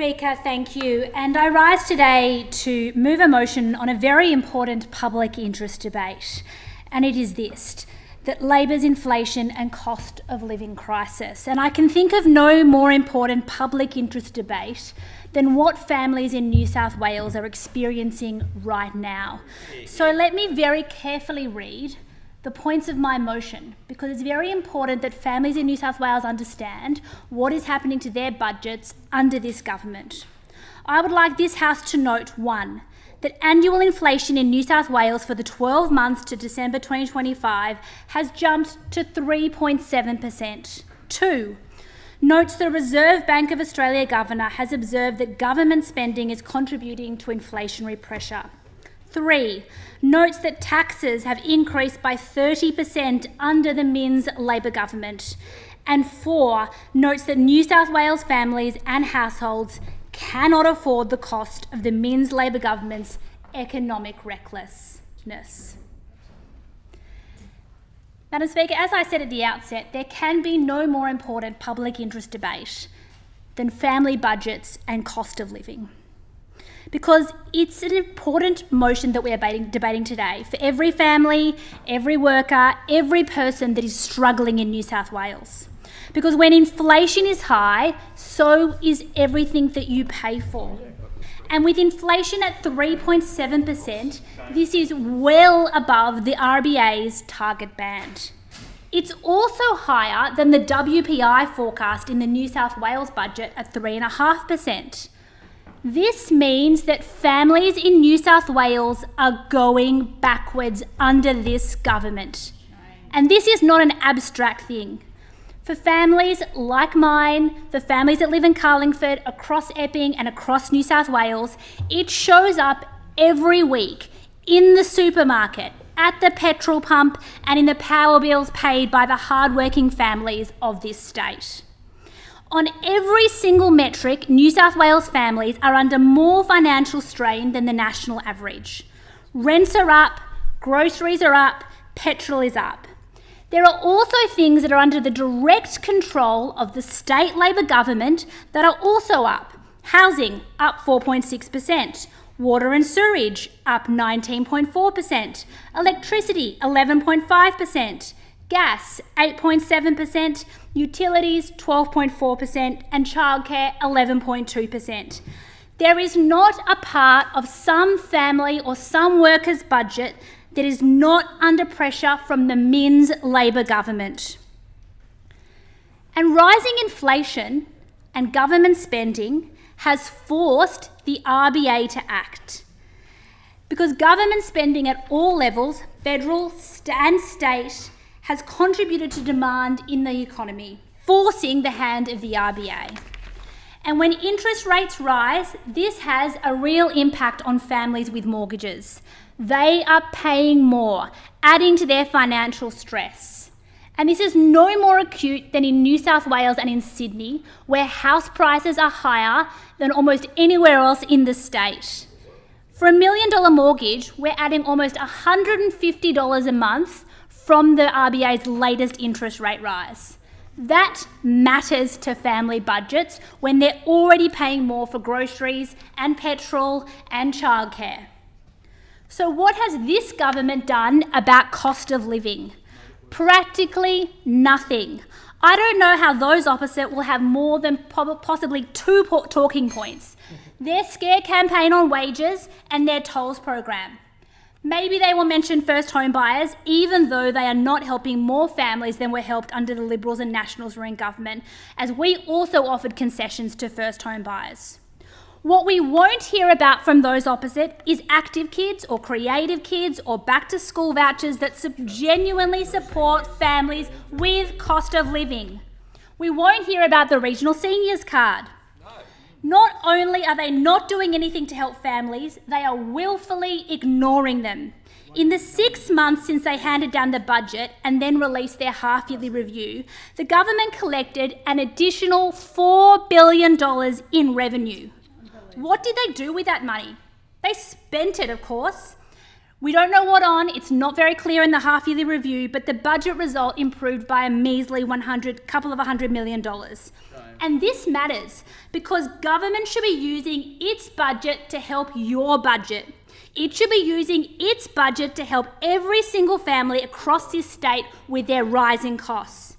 Speaker, thank you. And I rise today to move a motion on a very important public interest debate. And it is this, that Labor's inflation and cost of living crisis. And I can think of no more important public interest debate than what families in New South Wales are experiencing right now. So let me very carefully read the points of my motion, because it's very important that families in New South Wales understand what is happening to their budgets under this government. I would like this House to note, 1, that annual inflation in New South Wales for the 12 months to December 2025 has jumped to 3.7%. 2, notes the Reserve Bank of Australia Governor has observed that government spending is contributing to inflationary pressure. 3, notes that taxes have increased by 30% under the Minns Labor government. And 4, notes that New South Wales families and households cannot afford the cost of the Minns Labor government's economic recklessness. Madam Speaker, as I said at the outset, there can be no more important public interest debate than family budgets and cost of living, because it's an important motion that we're debating today for every family, every worker, every person that is struggling in New South Wales. Because when inflation is high, so is everything that you pay for. And with inflation at 3.7%, this is well above the RBA's target band. It's also higher than the WPI forecast in the New South Wales budget at 3.5%. This means that families in New South Wales are going backwards under this government. And this is not an abstract thing. For families like mine, for families that live in Carlingford, across Epping and across New South Wales, it shows up every week in the supermarket, at the petrol pump, and in the power bills paid by the hard-working families of this state. On every single metric, New South Wales families are under more financial strain than the national average. Rents are up, groceries are up, petrol is up. There are also things that are under the direct control of the state Labor government that are also up. Housing, up 4.6%. Water and sewerage, up 19.4%. Electricity, 11.5%. Gas, 8.7%. Utilities, 12.4%. And childcare, 11.2%. There is not a part of some family or some worker's budget that is not under pressure from the Minns Labor government. And rising inflation and government spending has forced the RBA to act, because government spending at all levels, federal and state, has contributed to demand in the economy, forcing the hand of the RBA. And when interest rates rise, this has a real impact on families with mortgages. They are paying more, adding to their financial stress. And this is no more acute than in New South Wales and in Sydney, where house prices are higher than almost anywhere else in the state. For a $1 million mortgage, we're adding almost $150 a month from the RBA's latest interest rate rise. That matters to family budgets when they're already paying more for groceries and petrol and childcare. So what has this government done about cost of living? Practically nothing. I don't know how those opposite will have more than possibly 2 talking points: their scare campaign on wages and their tolls program. Maybe they will mention first home buyers, even though they are not helping more families than were helped under the Liberals and Nationals were in government, as we also offered concessions to first home buyers. What we won't hear about from those opposite is active kids or creative kids or back to school vouchers that genuinely support families with cost of living. We won't hear about the regional seniors card. Not only are they not doing anything to help families, they are willfully ignoring them. In the 6 months since they handed down the budget and then released their half-yearly review, the government collected an additional $4 billion in revenue. What did they do with that money? They spent it, of course. We don't know what on, it's not very clear in the half-yearly review, but the budget result improved by a measly $100 million. And this matters because government should be using its budget to help your budget. It should be using its budget to help every single family across this state with their rising costs.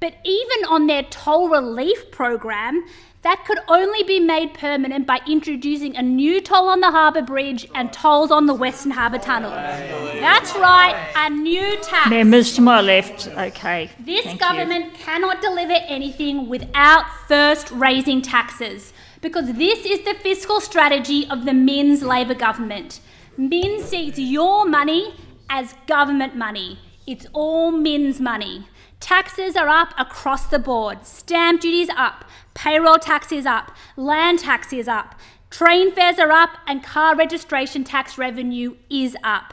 But even on their toll relief program, that could only be made permanent by introducing a new toll on the Harbour Bridge and tolls on the Western Harbour Tunnel. That's right, a new tax. Members to my left, okay. This thank government cannot deliver anything without first raising taxes, because this is the fiscal strategy of the Minns Labor government. Minns sees your money as government money. It's all Minns money. Taxes are up across the board. Stamp duty's up, payroll tax is up, land tax is up, train fares are up, and car registration tax revenue is up.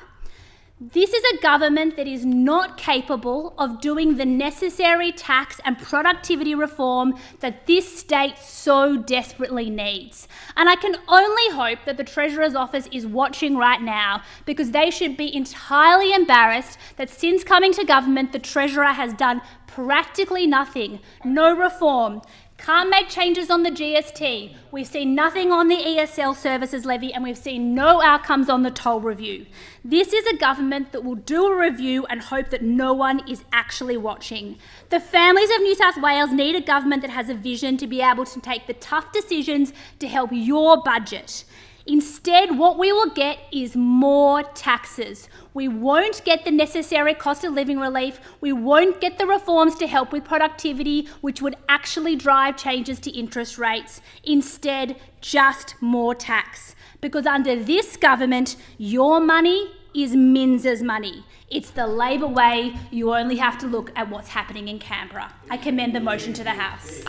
This is a government that is not capable of doing the necessary tax and productivity reform that this state so desperately needs. And I can only hope that the Treasurer's Office is watching right now, because they should be entirely embarrassed that since coming to government, the Treasurer has done practically nothing. No reform. Can't make changes on the GST. We've seen nothing on the ESL services levy, and we've seen no outcomes on the toll review. This is a government that will do a review and hope that no one is actually watching. The families of New South Wales need a government that has a vision to be able to take the tough decisions to help your budget. Instead, what we will get is more taxes. We won't get the necessary cost of living relief. We won't get the reforms to help with productivity, which would actually drive changes to interest rates. Instead, just more tax. Because under this government, your money is Minns's money. It's the Labor way. You only have to look at what's happening in Canberra. I commend the motion to the House.